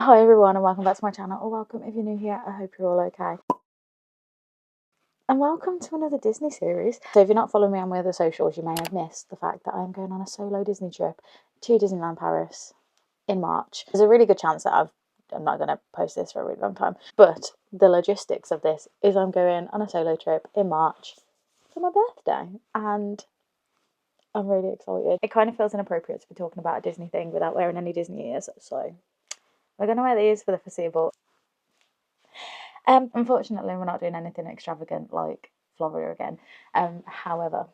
Hi everyone and welcome back to my channel, or welcome if you're new here. I hope you're all okay. And welcome to another Disney series. So if you're not following me on my other socials, you may have missed the fact that I'm going on a solo Disney trip to Disneyland Paris in March. There's a really good chance that I'm not going to post this for a really long time, but the logistics of this is I'm going on a solo trip in March for my birthday, and I'm really excited. It kind of feels inappropriate to be talking about a Disney thing without wearing any Disney ears, so we're going to wear these for the foreseeable. Unfortunately, we're not doing anything extravagant like Florida again. However,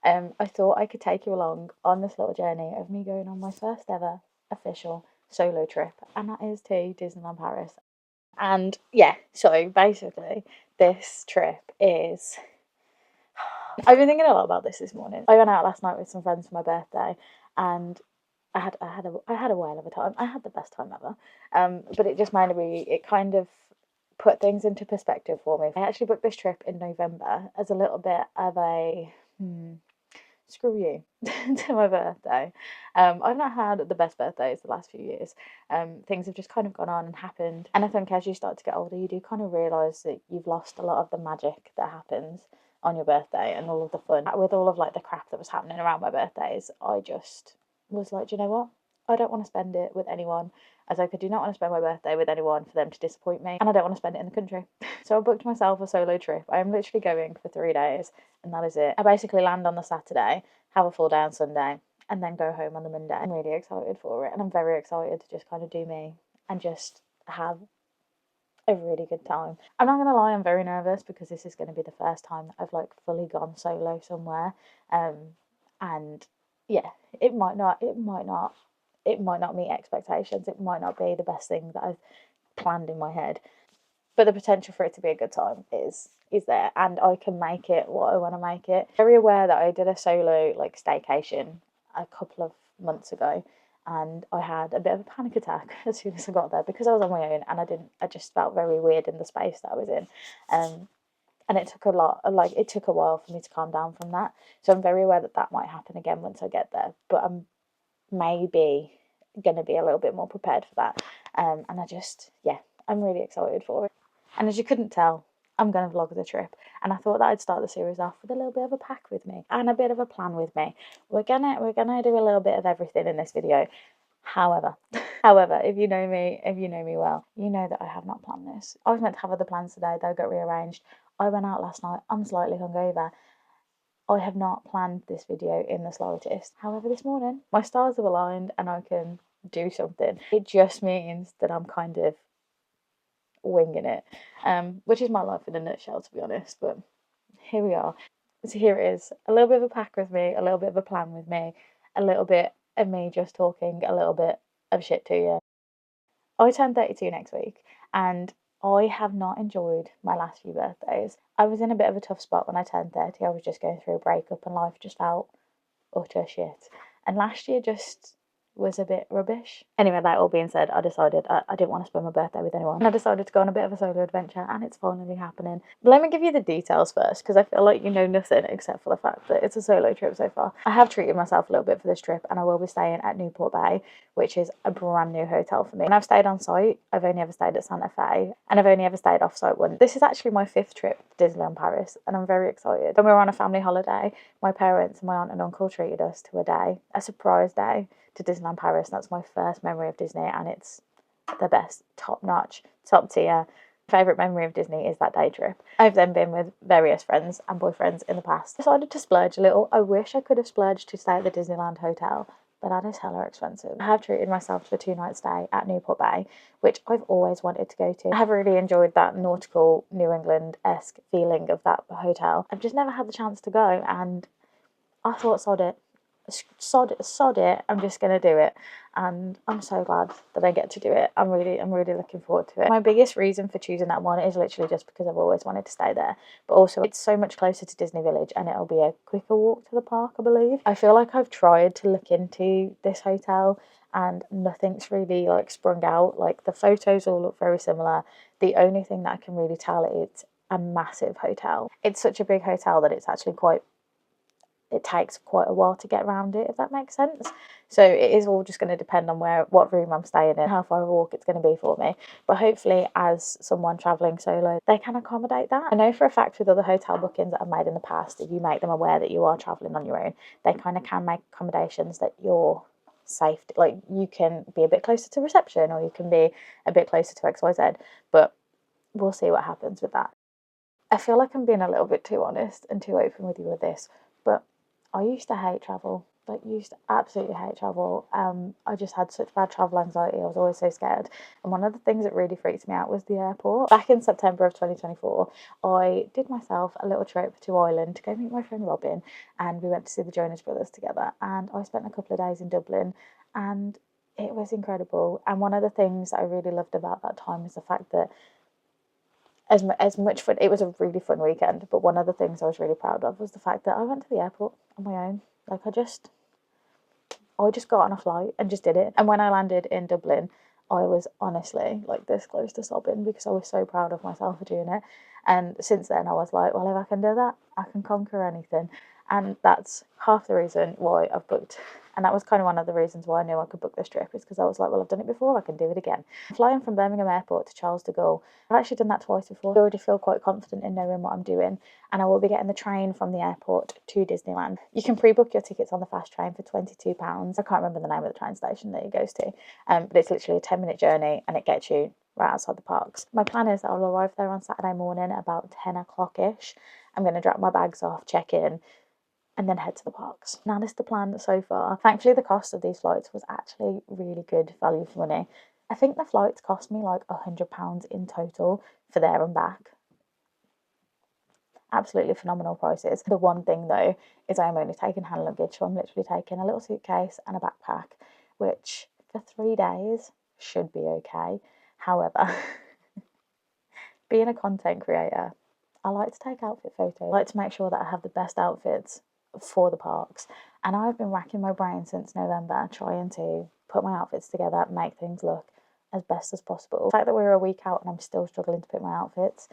I thought I could take you along on this little journey of me going on my first ever official solo trip, and that is to Disneyland Paris. And yeah, so basically, this trip is. I've been thinking a lot about this morning. I went out last night with some friends for my birthday, and I had a whale of a time. I had the best time ever. But it just minded me. It kind of put things into perspective for me. I actually booked this trip in November as a little bit of a screw you to my birthday. I've not had the best birthdays the last few years. Things have just kind of gone on and happened. And I think as you start to get older, you do kind of realise that you've lost a lot of the magic that happens on your birthday and all of the fun. With all of like the crap that was happening around my birthdays, I just was like, do you know what? I don't want to spend it with anyone. As I do not want to spend my birthday with anyone for them to disappoint me, and I don't want to spend it in the country. So I booked myself a solo trip. I am literally going for 3 days, and that is it. I basically land on the Saturday, have a full day on Sunday, and then go home on the Monday. I'm really excited for it, and I'm very excited to just kind of do me and just have a really good time. I'm not gonna lie, I'm very nervous because this is going to be the first time that I've like fully gone solo somewhere, and yeah, it might not meet expectations. It might not be the best thing that I've planned in my head, but the potential for it to be a good time is there, and I can make it what I want to make it. Very aware that I did a solo like staycation a couple of months ago, and I had a bit of a panic attack as soon as I got there because I was on my own and I just felt very weird in the space that I was in. And it took it took a while for me to calm down from that. So I'm very aware that that might happen again once I get there, but I'm maybe going to be a little bit more prepared for that. And I'm really excited for it. And as you couldn't tell, I'm going to vlog the trip, and I thought that I'd start the series off with a little bit of a pack with me and a bit of a plan with me. We're gonna do a little bit of everything in this video. However, if you know me well, you know that I have not planned this. I was meant to have other plans today, they'll get rearranged. I went out last night, I'm slightly hungover. I have not planned this video in the slightest. However, this morning, my stars have aligned and I can do something. It just means that I'm kind of winging it, which is my life in a nutshell, to be honest. But here we are. So here it is. A little bit of a pack with me, a little bit of a plan with me, a little bit of me just talking a little bit of shit to you. I turn 32 next week, and I have not enjoyed my last few birthdays. I was in a bit of a tough spot when I turned 30. I was just going through a breakup and life just felt utter shit. And last year just was a bit rubbish. Anyway, that all being said, I decided I didn't want to spend my birthday with anyone. And I decided to go on a bit of a solo adventure, and it's finally happening. But let me give you the details first, because I feel like you know nothing except for the fact that it's a solo trip so far. I have treated myself a little bit for this trip, and I will be staying at Newport Bay, which is a brand new hotel for me. And I've stayed on site. I've only ever stayed at Santa Fe, and I've only ever stayed off site once. This is actually my 5th trip to Disneyland Paris, and I'm very excited. When we were on a family holiday, my parents, my aunt and uncle treated us to a surprise day to Disneyland Paris. That's my first memory of Disney, and it's the best, top notch, top tier. Favourite memory of Disney is that day trip. I've then been with various friends and boyfriends in the past. Decided to splurge a little. I wish I could have splurged to stay at the Disneyland hotel, but that is hella expensive. I have treated myself to a 2-night stay at Newport Bay, which I've always wanted to go to. I have really enjoyed that nautical New England-esque feeling of that hotel. I've just never had the chance to go, and I thought, sod it, I'm just gonna do it, and I'm so glad that I get to do it. I'm really looking forward to it. My biggest reason for choosing that one is literally just because I've always wanted to stay there, but also it's so much closer to Disney Village and it'll be a quicker walk to the park, I believe. I feel like I've tried to look into this hotel and nothing's really like sprung out. Like the photos all look very similar. The only thing that I can really tell is it's a massive hotel. It's such a big hotel that it's actually it takes quite a while to get around it, if that makes sense. So it is all just going to depend on what room I'm staying in, how far a walk it's going to be for me. But hopefully, as someone travelling solo, they can accommodate that. I know for a fact with other hotel bookings that I've made in the past, if you make them aware that you are travelling on your own, they kind of can make accommodations that you're safe. Like, you can be a bit closer to reception, or you can be a bit closer to XYZ. But we'll see what happens with that. I feel like I'm being a little bit too honest and too open with you with this, but I used to hate travel. Like, used to absolutely hate travel. I just had such bad travel anxiety. I was always so scared. And one of the things that really freaked me out was the airport. Back in September of 2024, I did myself a little trip to Ireland to go meet my friend Robin, and we went to see the Jonas Brothers together. And I spent a couple of days in Dublin, and it was incredible. And one of the things that I really loved about that time was the fact that as much fun, it was a really fun weekend, but one of the things I was really proud of was the fact that I went to the airport on my own. Like, I just got on a flight and just did it. And when I landed in Dublin, I was honestly like this close to sobbing, because I was so proud of myself for doing it. And since then I was like, well, if I can do that, I can conquer anything. And that's half the reason why I've booked. And that was kind of one of the reasons why I knew I could book this trip, is because I was like, well, I've done it before, I can do it again. Flying from Birmingham Airport to Charles de Gaulle, I've actually done that twice before. I already feel quite confident in knowing what I'm doing, and I will be getting the train from the airport to Disneyland. You can pre-book your tickets on the fast train for £22. I can't remember the name of the train station that it goes to, but it's literally a 10-minute journey, and it gets you right outside the parks. My plan is that I'll arrive there on Saturday morning at about 10 o'clock-ish. I'm going to drop my bags off, check in, and then head to the parks. Now, this is the plan so far. Thankfully, the cost of these flights was actually really good value for money. I think the flights cost me like £100 in total for there and back. Absolutely phenomenal prices. The one thing though is I'm only taking hand luggage, so I'm literally taking a little suitcase and a backpack, which for 3 days should be okay. However, being a content creator, I like to take outfit photos. I like to make sure that I have the best outfits for the parks, and I've been racking my brain since November trying to put my outfits together, make things look as best as possible. The fact that we're a week out and I'm still struggling to pick my outfits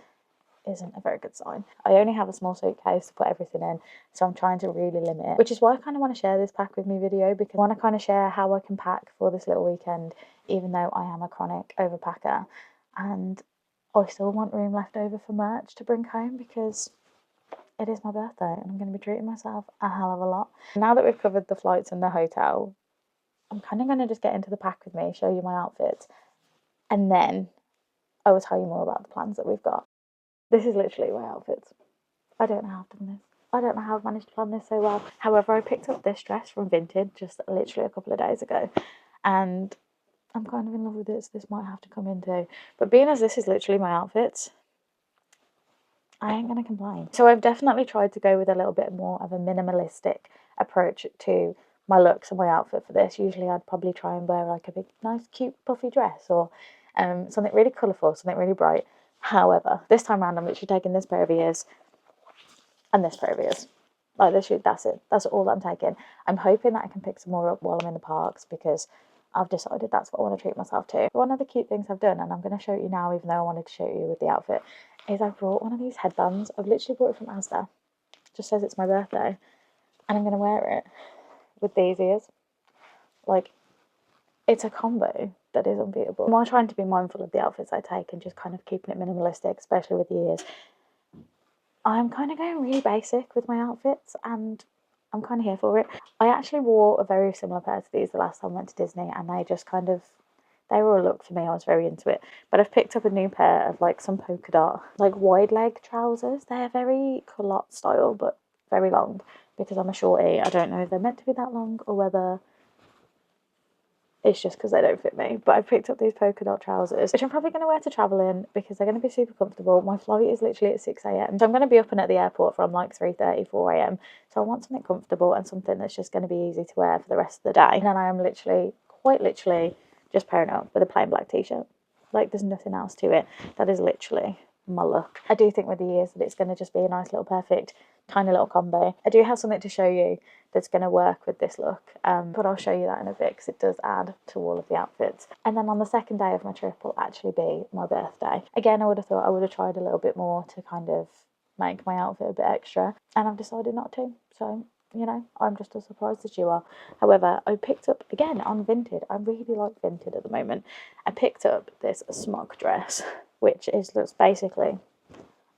isn't a very good sign. I only have a small suitcase to put everything in, so I'm trying to really limit it, which is why I kind of want to share this pack with me video, because I want to kind of share how I can pack for this little weekend, even though I am a chronic overpacker, and I still want room left over for merch to bring home, because it is my birthday and I'm going to be treating myself a hell of a lot. Now that we've covered the flights and the hotel, I'm kind of going to just get into the pack with me, show you my outfits, and then I will tell you more about the plans that we've got. This is literally my outfits. I don't know how I've done this. I don't know how I've managed to plan this so well. However, I picked up this dress from Vinted just literally a couple of days ago, and I'm kind of in love with it, so this might have to come in too. But being as this is literally my outfits, I ain't going to complain. So I've definitely tried to go with a little bit more of a minimalistic approach to my looks and my outfit for this. Usually I'd probably try and wear like a big, nice, cute, puffy dress, or something really colourful, something really bright. However, this time around I'm literally taking this pair of ears and this pair of ears. Like, literally, that's it. That's all that I'm taking. I'm hoping that I can pick some more up while I'm in the parks, because I've decided that's what I want to treat myself to. One of the cute things I've done, and I'm going to show you now, even though I wanted to show you with the outfit, is I brought one of these headbands. I've literally brought it from INSTA. It just says it's my birthday. And I'm going to wear it with these ears. Like, it's a combo that is unbeatable. I'm trying to be mindful of the outfits I take and just kind of keeping it minimalistic, especially with the ears. I'm kind of going really basic with my outfits, and I'm kind of here for it. I actually wore a very similar pair to these the last time I went to Disney, and they were a look for me. I was very into it. But I've picked up a new pair of like some polka dot, like wide leg trousers. They're very culotte style, but very long, because I'm a shorty. I don't know if they're meant to be that long or whether it's just because they don't fit me. But I've picked up these polka dot trousers, which I'm probably going to wear to travel in, because they're going to be super comfortable. My flight is literally at 6 a.m. So I'm going to be up and at the airport from like 3:30, 4 a.m. So I want something comfortable and something that's just going to be easy to wear for the rest of the day. And then I am quite literally, just pairing up with a plain black t-shirt. Like, there's nothing else to it. That is literally my look. I do think with the ears that it's going to just be a nice little perfect tiny little combo. I do have something to show you that's going to work with this look, but I'll show you that in a bit, because it does add to all of the outfits. And then on the second day of my trip will actually be my birthday. Again, I would have thought I would have tried a little bit more to kind of make my outfit a bit extra, and I've decided not to. So you know, I'm just as surprised as you are. However, I picked up, again, on Vinted. I really like Vinted at the moment. I picked up this smock dress, which looks basically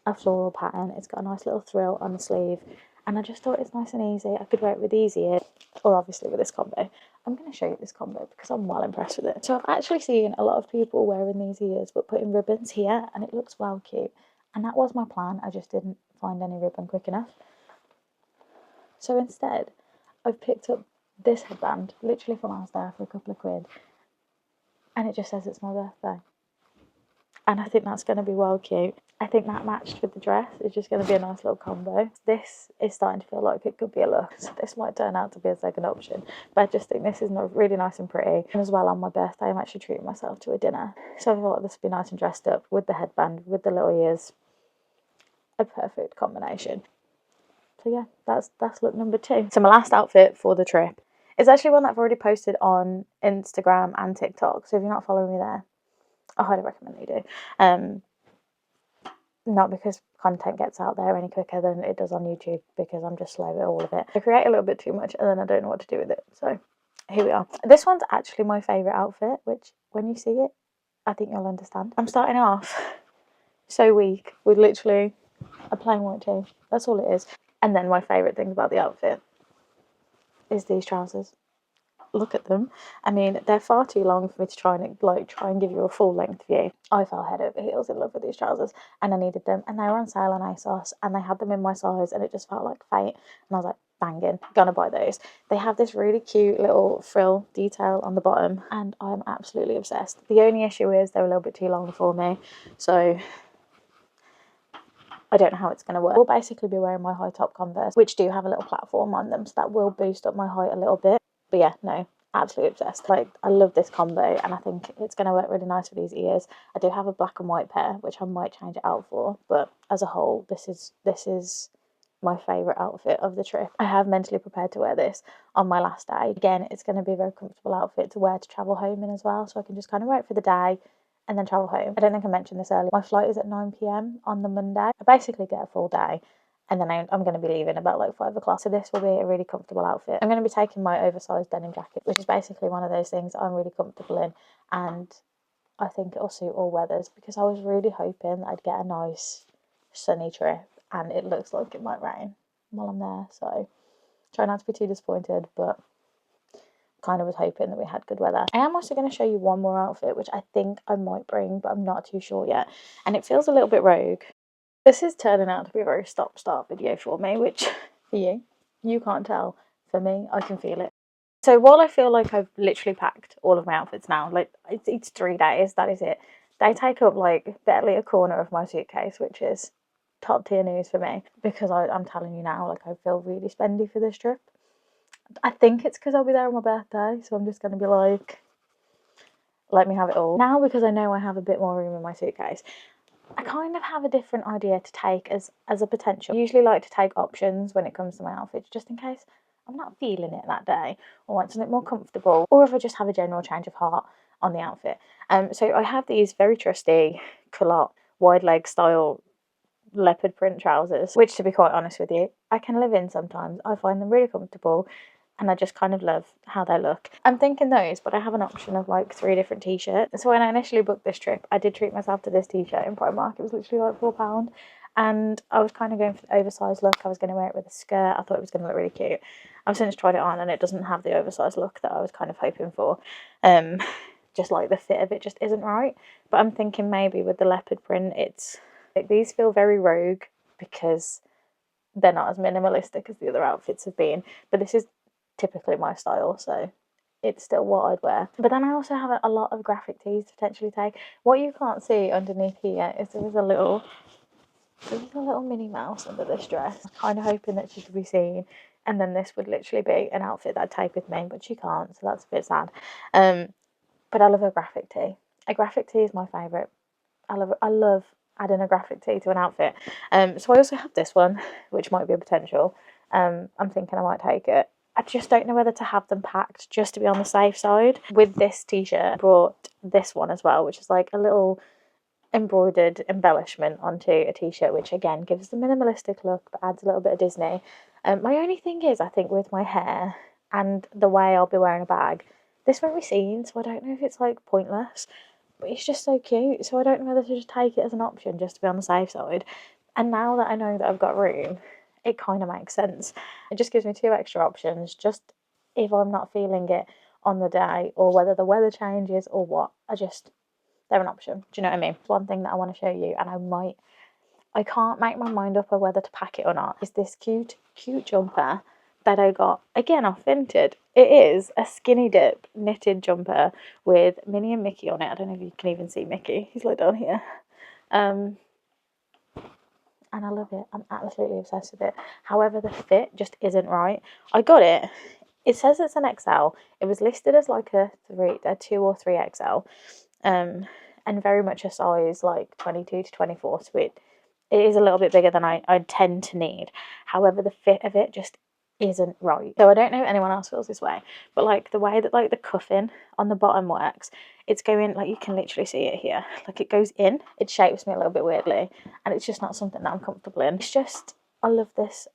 a floral pattern. It's got a nice little frill on the sleeve, and I just thought it's nice and easy. I could wear it with these ears, or obviously with this combo. I'm going to show you this combo because I'm well impressed with it. So I've actually seen a lot of people wearing these ears but putting ribbons here, and it looks well cute. And that was my plan. I just didn't find any ribbon quick enough. So instead, I've picked up this headband, literally from INSTA for a couple of quid, and it just says it's my birthday. And I think that's going to be well cute. I think that matched with the dress. It's just going to be a nice little combo. This is starting to feel like it could be a look. So this might turn out to be a second option. But I just think this is really nice and pretty. And as well, on my birthday, I'm actually treating myself to a dinner. So I feel like this would be nice and dressed up with the headband, with the little ears. A perfect combination. So yeah, that's look number 2. So my last outfit for the trip is actually one that I've already posted on Instagram and TikTok. So if you're not following me there, I highly recommend that you do. Not because content gets out there any quicker than it does on YouTube, because I'm just slow at all of it. I create a little bit too much and then I don't know what to do with it. So here we are. This one's actually my favourite outfit, which when you see it, I think you'll understand. I'm starting off so weak with literally a plain white tee. That's all it is. And then my favourite thing about the outfit is these trousers. Look at them. I mean, they're far too long for me to try and give you a full length view. I fell head over heels in love with these trousers, and I needed them, and they were on sale on ASOS, and they had them in my size, and it just felt like fate. And I was like, banging, gonna buy those. They have this really cute little frill detail on the bottom, and I'm absolutely obsessed. The only issue is they're a little bit too long for me, so I don't know how it's going to work. I'll basically be wearing my high top Converse, which do have a little platform on them, so that will boost up my height a little bit. But yeah, no, absolutely obsessed. Like, I love this combo, and I think it's going to work really nice with these ears. I do have a black and white pair, which I might change it out for, but as a whole, this is my favourite outfit of the trip. I have mentally prepared to wear this on my last day. Again, it's going to be a very comfortable outfit to wear to travel home in as well, so I can just kind of wear it for the day and then travel home. I don't think I mentioned this earlier. My flight is at 9 p.m. on the Monday. I basically get a full day, and then I'm going to be leaving about like 5 o'clock. So this will be a really comfortable outfit. I'm going to be taking my oversized denim jacket, which is basically one of those things I'm really comfortable in, and I think it'll suit all weathers, because I was really hoping that I'd get a nice sunny trip, and it looks like it might rain while I'm there. So try not to be too disappointed, but kind of was hoping that we had good weather. I am also going to show you one more outfit, which I think I might bring, but I'm not too sure yet, and it feels a little bit rogue. This is turning out to be a very stop-start video for me, which for you can't tell. For me, I can feel it. So while I feel like I've literally packed all of my outfits now, like it's 3 days, that is it. They take up like barely a corner of my suitcase, which is top tier news for me, because I'm telling you now, like, I feel really spendy for this trip. I think it's because I'll be there on my birthday, so I'm just going to be like, let me have it all. Now, because I know I have a bit more room in my suitcase, I kind of have a different idea to take as a potential. I usually like to take options when it comes to my outfits, just in case I'm not feeling it that day, or want something more comfortable, or if I just have a general change of heart on the outfit. So I have these very trusty culotte wide leg style leopard print trousers, which, to be quite honest with you, I can live in sometimes. I find them really comfortable, and I just kind of love how they look. I'm thinking those, but I have an option of like 3 different t-shirts. So when I initially booked this trip, I did treat myself to this t-shirt in Primark. It was literally like £4, and I was kind of going for the oversized look. I was going to wear it with a skirt. I thought it was going to look really cute. I've since tried it on, and it doesn't have the oversized look that I was kind of hoping for. Just like the fit of it just isn't right. But I'm thinking maybe with the leopard print, it's like, these feel very rogue because they're not as minimalistic as the other outfits have been. But this is typically my style, so it's still what I'd wear. But then I also have a lot of graphic tees to potentially take. What you can't see underneath here is there is a little Minnie Mouse under this dress. I'm kind of hoping that she could be seen, and then this would literally be an outfit that I'd take with me, but she can't, so that's a bit sad. But I love a graphic tee. A graphic tee is my favourite. I love adding a graphic tee to an outfit. So I also have this one, which might be a potential. I'm thinking I might take it. I just don't know whether to have them packed just to be on the safe side. With this t-shirt, I brought this one as well, which is like a little embroidered embellishment onto a t-shirt, which again gives the minimalistic look but adds a little bit of Disney. My only thing is, I think with my hair and the way I'll be wearing a bag, this won't be seen, so I don't know if it's like pointless, but it's just so cute, so I don't know whether to just take it as an option just to be on the safe side. And now that I know that I've got room, it kind of makes sense. It just gives me 2 extra options, just if I'm not feeling it on the day, or whether the weather changes or what, they're an option. Do you know what I mean? One thing that I want to show you, and I can't make my mind up on whether to pack it or not, is this cute jumper that I got, again, off Vinted. It is a skinny dip knitted jumper with Minnie and Mickey on it. I don't know if you can even see Mickey. He's like down here. And I love it. I'm absolutely obsessed with it. However, the fit just isn't right. I got it. It says it's an XL. It was listed as like a 2 or 3 XL. And very much a size like 22 to 24. So it is a little bit bigger than I tend to need. However, the fit of it just isn't right. So I don't know if anyone else feels this way, but like the way that like the cuffing on the bottom works, it's going, like, you can literally see it here, like it goes in, it shapes me a little bit weirdly, and it's just not something that I'm comfortable in. It's just, I love this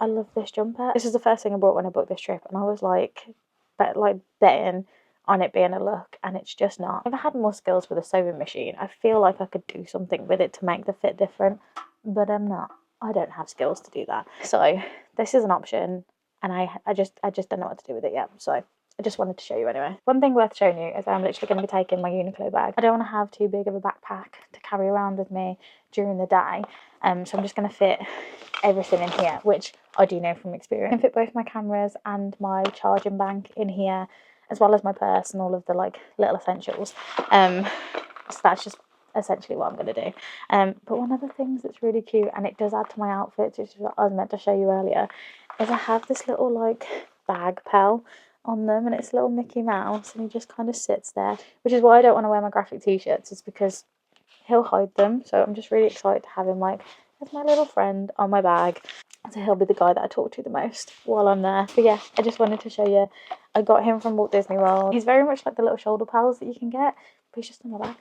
jumper. This is the first thing I bought when I booked this trip, and I was like betting on it being a look, and it's just not. If I had more skills with a sewing machine, I feel like I could do something with it to make the fit different, but I'm not. I don't have skills to do that. So this is an option, and I just don't know what to do with it yet. So I just wanted to show you anyway. One thing worth showing you is I'm literally going to be taking my Uniqlo bag. I don't want to have too big of a backpack to carry around with me during the day. So I'm just going to fit everything in here, which I do know from experience. I can fit both my cameras and my charging bank in here, as well as my purse and all of the like little essentials. So that's just essentially what I'm going to do. But one of the things that's really cute, and it does add to my outfits, which is what I was meant to show you earlier, is I have this little like bag pal on them, and it's a little Mickey Mouse, and he just kind of sits there, which is why I don't want to wear my graphic t-shirts, is because he'll hide them. So I'm just really excited to have him like as my little friend on my bag. So he'll be the guy that I talk to the most while I'm there. But yeah, I just wanted to show you. I got him from Walt Disney World. He's very much like the little shoulder pals that you can get, but he's just in my bag.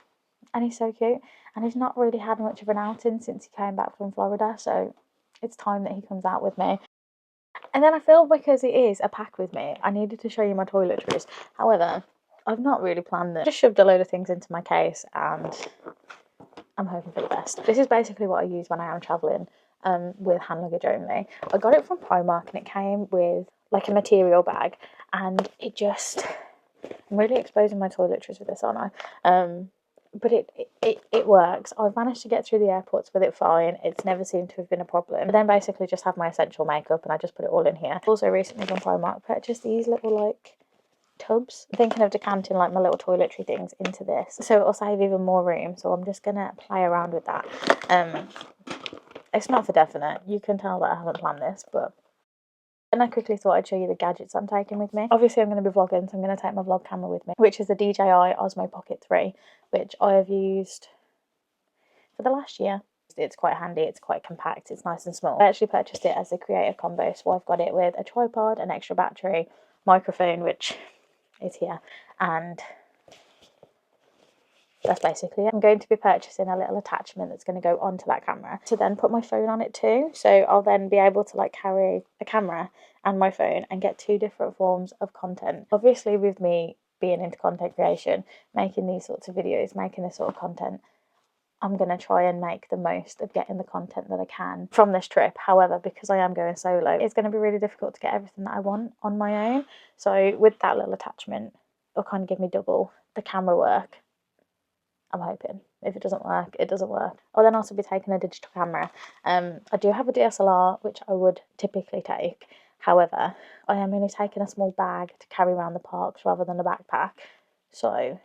And he's so cute. And he's not really had much of an outing since he came back from Florida. So it's time that he comes out with me. And then I feel, because it is a pack with me, I needed to show you my toiletries. However, I've not really planned this. I just shoved a load of things into my case, and I'm hoping for the best. This is basically what I use when I am travelling with hand luggage only. I got it from Primark, and it came with like a material bag, and it just, I'm really exposing my toiletries with this, aren't I? But it works. I've managed to get through the airports with it fine. It's never seemed to have been a problem. But then basically just have my essential makeup, and I just put it all in here. Also recently from Primark purchased these little like tubs. I'm thinking of decanting like my little toiletry things into this, so it'll save even more room. So I'm just gonna play around with that. It's not for definite. You can tell that I haven't planned this, but. And I quickly thought I'd show you the gadgets I'm taking with me. Obviously, I'm going to be vlogging, so I'm going to take my vlog camera with me, which is the DJI Osmo Pocket 3, which I have used for the last year. It's quite handy, it's quite compact, it's nice and small. I actually purchased it as a creator combo, so I've got it with a tripod, an extra battery, microphone, which is here, and that's basically it. I'm going to be purchasing a little attachment that's going to go onto that camera to then put my phone on it too. So I'll then be able to like carry the camera and my phone and get 2 different forms of content. Obviously, with me being into content creation, making these sorts of videos, making this sort of content, I'm going to try and make the most of getting the content that I can from this trip. However, because I am going solo, it's going to be really difficult to get everything that I want on my own. So with that little attachment, it'll kind of give me double the camera work. I'm hoping. If it doesn't work, it doesn't work. I'll then also be taking a digital camera. I do have a DSLR, which I would typically take. However, I am only taking a small bag to carry around the parks rather than a backpack. So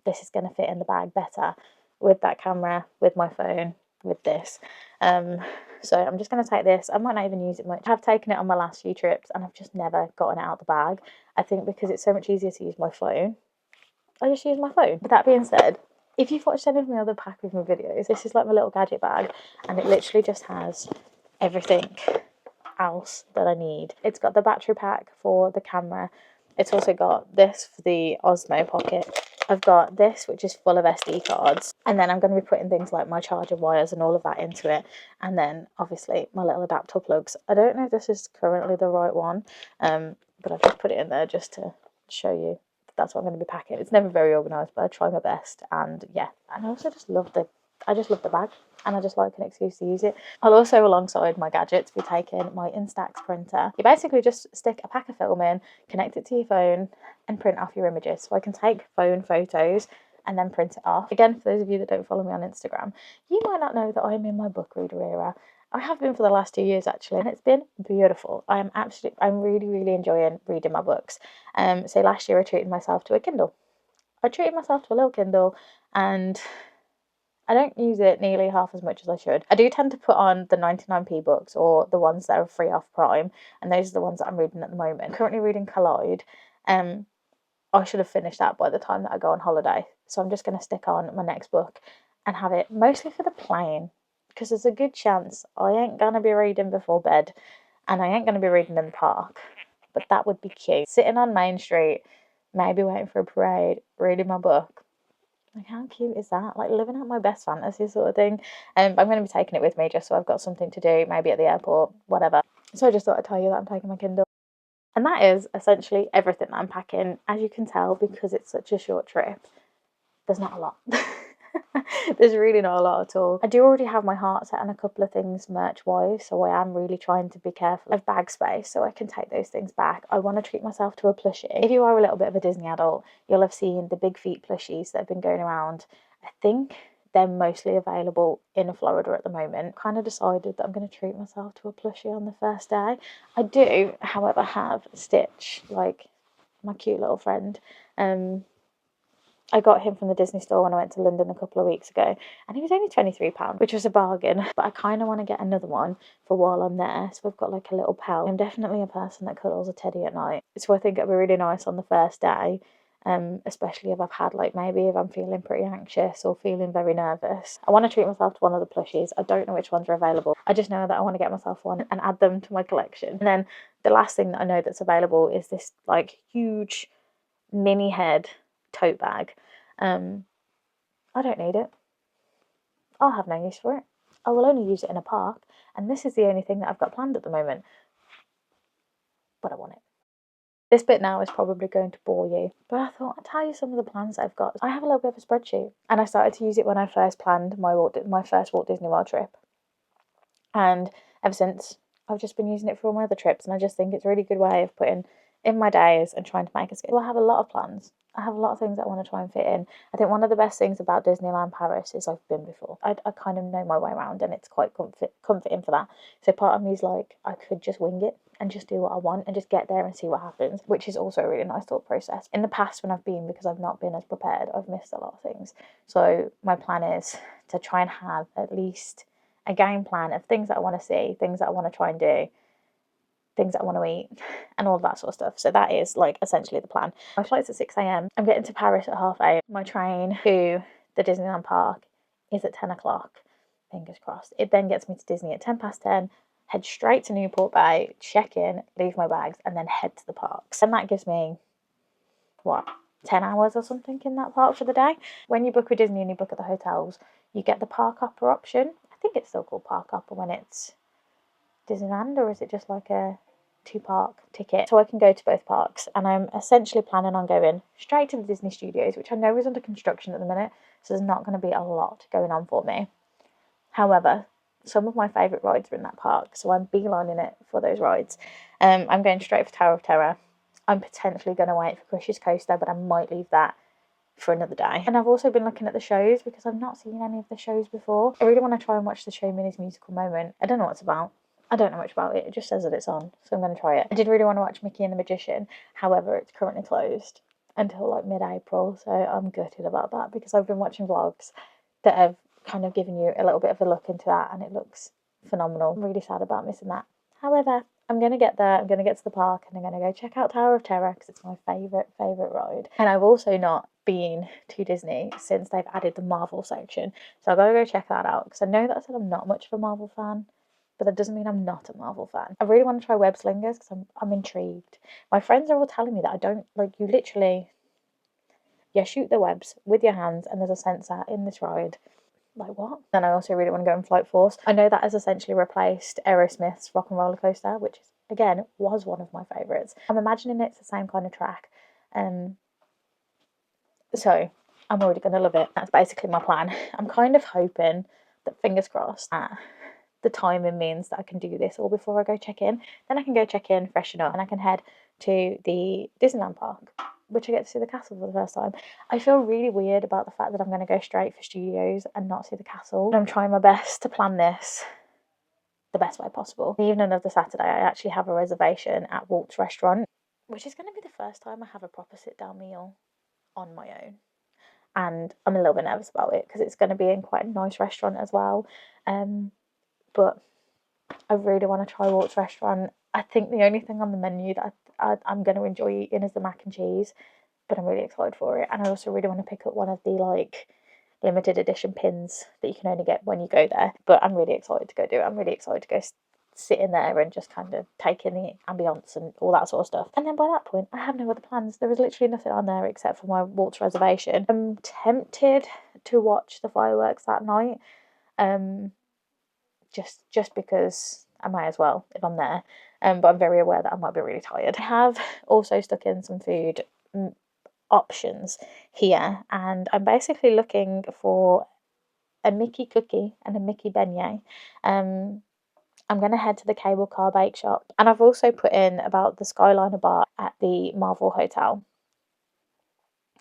this is going to fit in the bag better with that camera, with my phone, with this. So I'm just going to take this. I might not even use it much. I have taken it on my last few trips, and I've just never gotten it out the bag. I think because it's so much easier to use my phone, I just use my phone. But that being said, if you've watched any of my other pack with me videos, this is like my little gadget bag, and it literally just has everything else that I need. It's got the battery pack for the camera. It's also got this for the Osmo Pocket. I've got this, which is full of SD cards, and then I'm going to be putting things like my charger wires and all of that into it, and then obviously my little adapter plugs. I don't know if this is currently the right one, but I've just put it in there just to show you that's what I'm going to be packing. It's never very organised, but I try my best. And yeah, and I also just love the bag, and I just like an excuse to use it. I'll also, alongside my gadgets, be taking my Instax printer. You basically just stick a pack of film in, connect it to your phone, and print off your images. So I can take phone photos and then print it off. Again, for those of you that don't follow me on Instagram, you might not know that I'm in my book reader era. I have been for the last 2 years actually, and it's been beautiful. I'm really enjoying reading my books. So last year I treated myself to a Kindle. I treated myself to a little Kindle, and I don't use it nearly half as much as I should. I do tend to put on the 99p books, or the ones that are free off Prime, and those are the ones that I'm reading at the moment. I'm currently reading Collide. I should have finished that by the time that I go on holiday. So I'm just going to stick on my next book and have it mostly for the plane, because there's a good chance I ain't going to be reading before bed, and I ain't going to be reading in the park. But that would be cute. Sitting on Main Street, maybe waiting for a parade, reading my book. Like, how cute is that? Like, living out my best fantasy sort of thing. I'm going to be taking it with me just so I've got something to do, maybe at the airport, whatever. So I just thought I'd tell you that I'm taking my Kindle. And that is essentially everything that I'm packing. As you can tell, because it's such a short trip, there's not a lot. There's really not a lot at all. I do already have my heart set on a couple of things merch-wise, so I am really trying to be careful of bag space so I can take those things back. I want to treat myself to a plushie. If you are a little bit of a Disney adult, you'll have seen the Big Feet plushies that have been going around. I think they're mostly available in Florida at the moment. Kind of decided that I'm going to treat myself to a plushie on the first day. I do, however, have Stitch, like my cute little friend. I got him from the Disney store when I went to London a couple of weeks ago, and he was only £23, which was a bargain. But I kind of want to get another one for while I'm there, so I've got like a little pal. I'm definitely a person that cuddles a teddy at night, so I think it'll be really nice on the first day, especially if I've had, like, maybe if I'm feeling pretty anxious or feeling very nervous. I want to treat myself to one of the plushies. I don't know which ones are available. I just know that I want to get myself one and add them to my collection. And then the last thing that I know that's available is this like huge mini head tote bag. I don't need it. I'll have no use for it. I will only use it in a park, and this is the only thing that I've got planned at the moment. But I want it. This bit now is probably going to bore you, but I thought I'd tell you some of the plans that I've got. I have a little bit of a spreadsheet, and I started to use it when I first planned my first Walt Disney World trip. And ever since, I've just been using it for all my other trips, and I just think it's a really good way of putting in my days and trying to make a schedule. I have a lot of plans. I have a lot of things that I want to try and fit in. I think one of the best things about Disneyland Paris is I've been before. I kind of know my way around, and it's quite comforting for that. So part of me is like, I could just wing it and just do what I want and just get there and see what happens, which is also a really nice thought process. In the past, when I've been, because I've not been as prepared, I've missed a lot of things. So my plan is to try and have at least a game plan of things that I want to see, things that I want to try and do, things that I want to eat, and all of that sort of stuff. So that is like essentially the plan. My flight's at 6 a.m. I'm getting to Paris at 8:30. My train to the Disneyland park is at 10 o'clock. Fingers crossed. It then gets me to Disney at 10:10, head straight to Newport Bay, check in, leave my bags, and then head to the parks. And that gives me, what, 10 hours or something in that park for the day. When you book with Disney and you book at the hotels, you get the park hopper option. I think it's still called park hopper when it's Disneyland, or is it just like a 2-park ticket? So I can go to both parks, and I'm essentially planning on going straight to the Disney Studios, which I know is under construction at the minute, so there's not going to be a lot going on for me. However, some of my favourite rides are in that park, so I'm beelining it for those rides. I'm going straight for Tower of Terror. I'm potentially going to wait for Crush's Coaster, but I might leave that for another day. And I've also been looking at the shows because I've not seen any of the shows before. I really want to try and watch the show Minnie's Musical Moment. I don't know what it's about. I don't know much about it. It just says that it's on, so I'm going to try it. I did really want to watch Mickey and the Magician. However, it's currently closed until like mid-April, so I'm gutted about that because I've been watching vlogs that have kind of given you a little bit of a look into that, and it looks phenomenal. I'm really sad about missing that. However, I'm going to get there. I'm going to get to the park, and I'm going to go check out Tower of Terror because it's my favourite ride. And I've also not been to Disney since they've added the Marvel section, so I've got to go check that out because I know that I said I'm not much of a Marvel fan, but that doesn't mean I'm not a Marvel fan. I really want to try Web Slingers because I'm intrigued. My friends are all telling me that I don't, like, you literally, you shoot the webs with your hands and there's a sensor in this ride. Like, what? Then I also really want to go on Flight Force. I know that has essentially replaced Aerosmith's Rock and Roller Coaster, which is, again, was one of my favourites. I'm imagining it's the same kind of track. So I'm already going to love it. That's basically my plan. I'm kind of hoping that, fingers crossed, that the timing means that I can do this all before I go check in. Then I can go check in, freshen up, and I can head to the Disneyland park, which I get to see the castle for the first time. I feel really weird about the fact that I'm going to go straight for studios and not see the castle. And I'm trying my best to plan this the best way possible. The evening of the Saturday, I actually have a reservation at Walt's restaurant, which is going to be the first time I have a proper sit-down meal on my own. And I'm a little bit nervous about it because it's going to be in quite a nice restaurant as well. But I really want to try Walt's restaurant. I think the only thing on the menu that I'm going to enjoy eating is the mac and cheese, but I'm really excited for it. And I also really want to pick up one of the like limited edition pins that you can only get when you go there. But I'm really excited to go do it. I'm really excited to go sit in there and just kind of take in the ambience and all that sort of stuff. And then by that point, I have no other plans. There is literally nothing on there except for my Walt's reservation. I'm tempted to watch the fireworks that night. Just because I might as well if I'm there. But I'm very aware that I might be really tired. I have also stuck in some food options here, and I'm basically looking for a Mickey cookie and a Mickey beignet. I'm going to head to the cable car bake shop, and I've also put in about the Skyliner bar at the Marvel Hotel.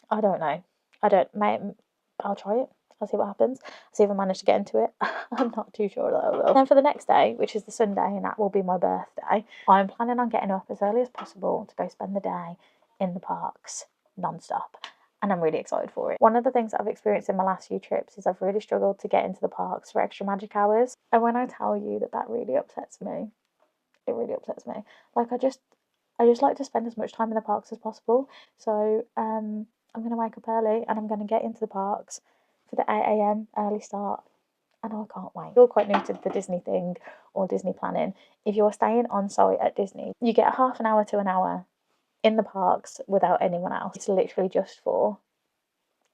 I don't know. I'll try it. I'll see what happens. I'll see if I manage to get into it. I'm not too sure that I will. Then for the next day, which is the Sunday, and that will be my birthday, I'm planning on getting up as early as possible to go spend the day in the parks non-stop. And I'm really excited for it. One of the things that I've experienced in my last few trips is I've really struggled to get into the parks for extra magic hours. And when I tell you that really upsets me, it really upsets me. Like I just like to spend as much time in the parks as possible. So I'm going to wake up early and I'm going to get into the parks for the 8 a.m. early start, and I can't wait. If you're quite new to the Disney thing or Disney planning, if you're staying on site at Disney, you get half an hour to an hour in the parks without anyone else. It's literally just for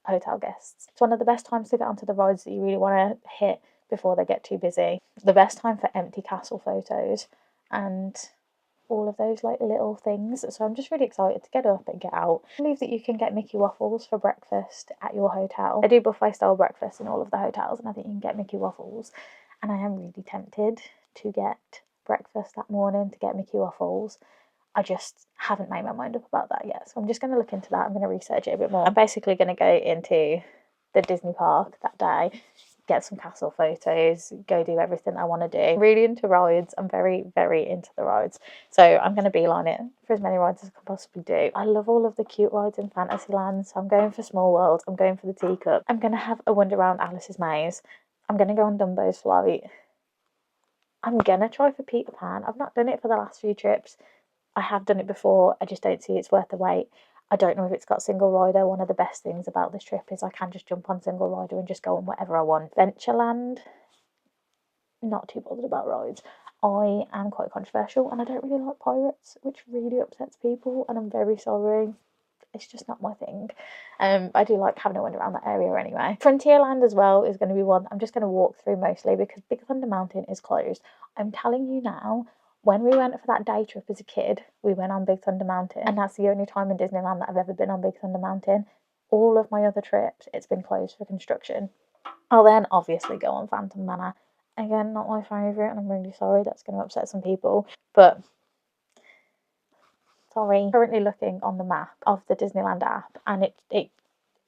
hotel guests. It's one of the best times to get onto the rides that you really want to hit before they get too busy. The best time for empty castle photos and all of those like little things. So I'm just really excited to get up and get out. I believe that you can get Mickey waffles for breakfast at your hotel. They do buffet style breakfast in all of the hotels, and I think you can get Mickey waffles. And I am really tempted to get breakfast that morning, to get Mickey waffles. I just haven't made my mind up about that yet. So I'm just going to look into that. I'm going to research it a bit more. I'm basically going to go into the Disney park that day, get some castle photos, go do everything I want to do. I'm really into rides. I'm very, very into the rides. So I'm going to beeline it for as many rides as I can possibly do. I love all of the cute rides in Fantasyland. So I'm going for Small World. I'm going for the Teacup. I'm going to have a wander around Alice's Maze. I'm going to go on Dumbo's Flight. I'm going to try for Peter Pan. I've not done it for the last few trips. I have done it before. I just don't see it's worth the wait. I don't know if it's got single rider. One of the best things about this trip is I can just jump on single rider and just go on whatever I want. Ventureland, not too bothered about rides. I am quite controversial and I don't really like pirates, which really upsets people, and I'm very sorry. It's just not my thing. I do like having a wander around that area anyway. Frontierland as well is going to be one I'm just going to walk through mostly because Big Thunder Mountain is closed. I'm telling you now, when we went for that day trip as a kid, we went on Big Thunder Mountain, and that's the only time in Disneyland that I've ever been on Big Thunder Mountain. All of my other trips, it's been closed for construction. I'll then obviously go on Phantom Manor. Again, not my favourite, and I'm really sorry, that's going to upset some people, but sorry. Currently looking on the map of the Disneyland app, and it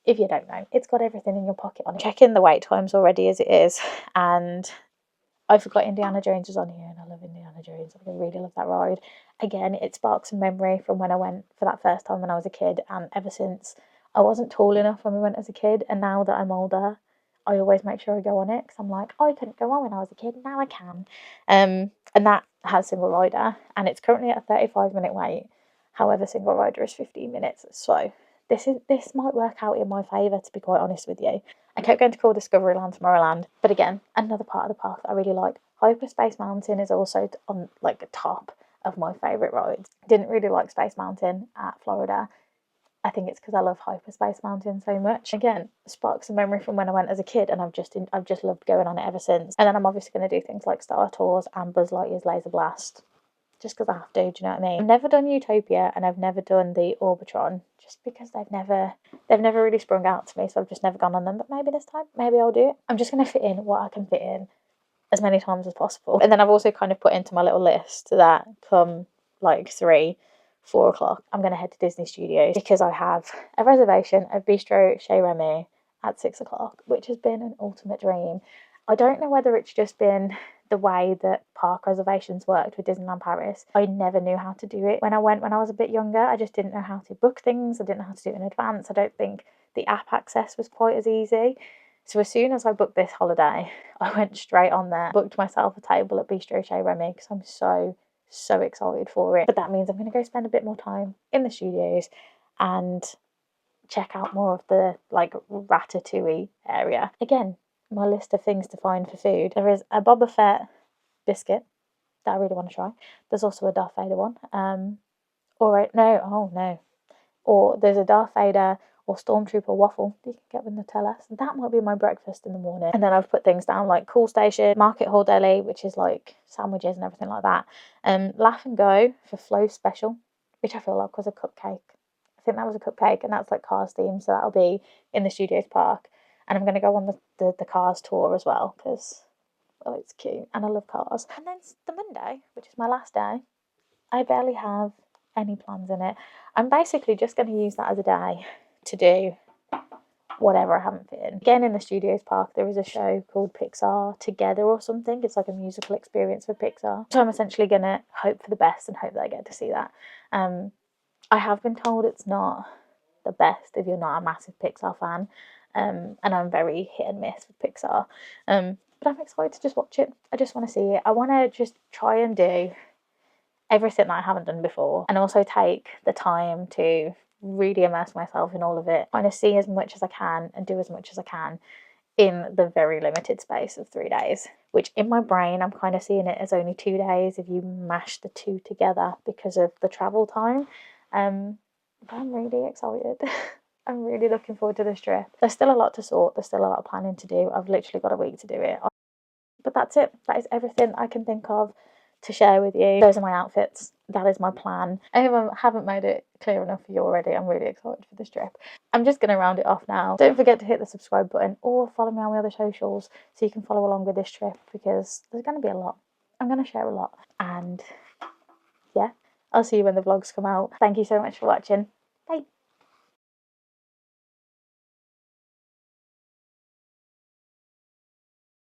if you don't know, it's got everything in your pocket on it. Checking the wait times already as it is, and I forgot Indiana Jones was on here, and I love Indiana Jones. I really love that ride. Again, it sparks a memory from when I went for that first time when I was a kid, and ever since, I wasn't tall enough when we went as a kid, and now that I'm older, I always make sure I go on it, because I'm like, I couldn't go on when I was a kid, now I can. And that has single rider, and it's currently at a 35-minute wait. However, single rider is 15 minutes, so this might work out in my favour, to be quite honest with you. I kept going to call Discoveryland Tomorrowland, but again, another part of the park that I really like. Hyperspace Mountain is also on like the top of my favourite rides. Didn't really like Space Mountain at Florida. I think it's because I love Hyperspace Mountain so much. Again, sparks a memory from when I went as a kid, and I've just loved going on it ever since. And then I'm obviously going to do things like Star Tours and Buzz Lightyear's Laser Blast, just because I have to. Do you know what I mean? I've never done Utopia, and I've never done the Orbitron, just because they've never really sprung out to me. So I've just never gone on them. But maybe this time, maybe I'll do it. I'm just going to fit in what I can fit in as many times as possible. And then I've also kind of put into my little list that come like 3-4 o'clock, I'm going to head to Disney Studios, because I have a reservation at Bistro Chez Remy at 6 o'clock, which has been an ultimate dream. I don't know whether it's just been the way that park reservations worked with Disneyland Paris. I never knew how to do it when I went when I was a bit younger. I just didn't know how to book things. I didn't know how to do it in advance. I don't think the app access was quite as easy. So as soon as I booked this holiday, I went straight on there, booked myself a table at Bistro Chez Remy, because I'm so excited for it. But that means I'm going to go spend a bit more time in the studios and check out more of the like Ratatouille area. Again, my list of things to find for food. There is a Boba Fett biscuit that I really want to try. There's also a Darth Vader one. Or there's a Darth Vader or Stormtrooper waffle you can get with Nutella. So that might be my breakfast in the morning. And then I've put things down like Cool Station, Market Hall Deli, which is like sandwiches and everything like that. Laugh and Go for Flow Special, which I feel like was a cupcake. I think that was a cupcake, and that's like Cars themed, so that'll be in the Studios Park. And I'm going to go on the Cars tour as well, because, well, it's cute and I love cars. And then the Monday, which is my last day, I barely have any plans in it. I'm basically just going to use that as a day to do whatever I haven't fit in. Again, in the Studios Park, there is a show called Pixar Together or something. It's like a musical experience for Pixar. So I'm essentially going to hope for the best and hope that I get to see that. I have been told it's not the best if you're not a massive Pixar fan. And I'm very hit and miss with Pixar. But I'm excited to just watch it. I just want to see it. I want to just try and do everything that I haven't done before, and also take the time to really immerse myself in all of it, kind of see as much as I can and do as much as I can in the very limited space of 3 days, which in my brain I'm kind of seeing it as only 2 days if you mash the two together because of the travel time. But I'm really excited. I'm really looking forward to this trip. There's still a lot to sort. There's still a lot of planning to do. I've literally got a week to do it. But that's it. That is everything I can think of to share with you. Those are my outfits. That is my plan. I haven't made it clear enough for you already. I'm really excited for this trip. I'm just going to round it off now. Don't forget to hit the subscribe button or follow me on my other socials so you can follow along with this trip, because there's going to be a lot. I'm going to share a lot. And yeah, I'll see you when the vlogs come out. Thank you so much for watching. Bye.